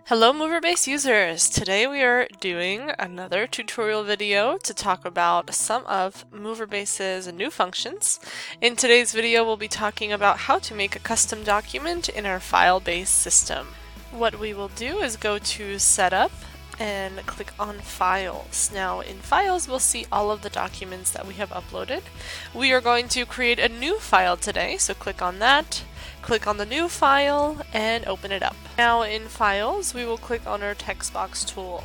Hello Moverbase users! Today we are doing another tutorial video to talk about some of Moverbase's new functions. In today's video we'll be talking about how to make a custom document in our file-based system. What we will do is go to Setup and click on Files. Now in Files we'll see all of the documents that we have uploaded. We are going to create a new file today, so click on that. Click on the new file and open it up. Now in Files, we will click on our text box tool.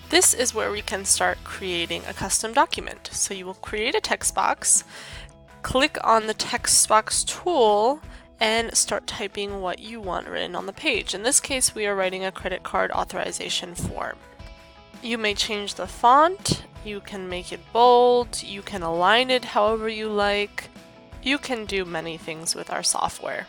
This is where we can start creating a custom document. So you will create a text box, click on the text box tool, and start typing what you want written on the page. In this case, we are writing a credit card authorization form. You may change the font, you can make it bold, you can align it however you like. You can do many things with our software.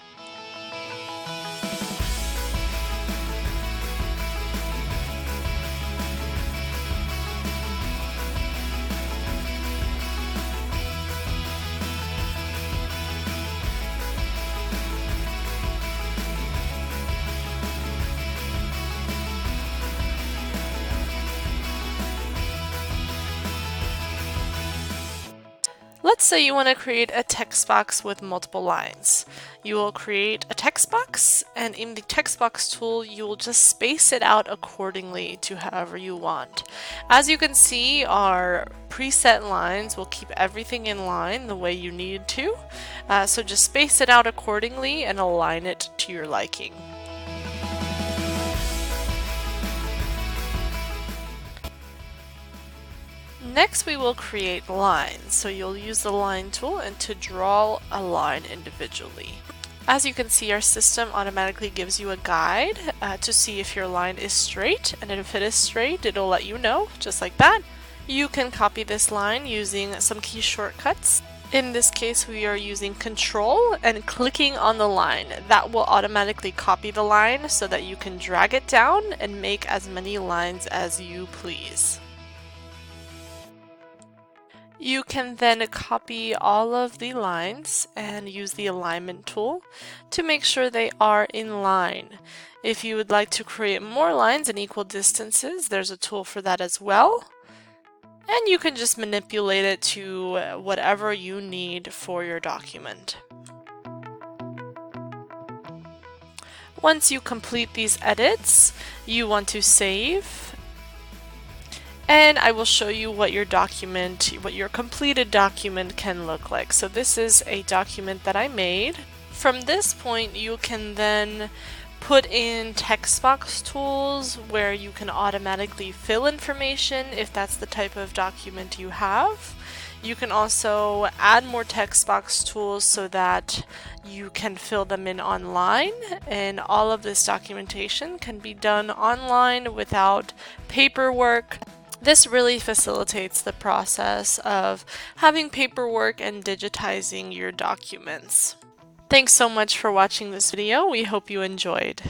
Let's say you want to create a text box with multiple lines. You will create a text box, and in the text box tool you will just space it out accordingly to however you want. As you can see, our preset lines will keep everything in line the way you need to, so just space it out accordingly and align it to your liking. Next we will create lines, so you'll use the line tool and to draw a line individually. As you can see, our system automatically gives you a guide to see if your line is straight, and if it is straight it'll let you know, just like that. You can copy this line using some key shortcuts. In this case we are using Control and clicking on the line. That will automatically copy the line so that you can drag it down and make as many lines as you please. You can then copy all of the lines and use the alignment tool to make sure they are in line. If you would like to create more lines in equal distances, there's a tool for that as well. And you can just manipulate it to whatever you need for your document. Once you complete these edits, you want to save. And I will show you what your completed document can look like. So this is a document that I made. From this point, you can then put in text box tools where you can automatically fill information if that's the type of document you have. You can also add more text box tools so that you can fill them in online, and all of this documentation can be done online without paperwork. This really facilitates the process of having paperwork and digitizing your documents. Thanks so much for watching this video. We hope you enjoyed.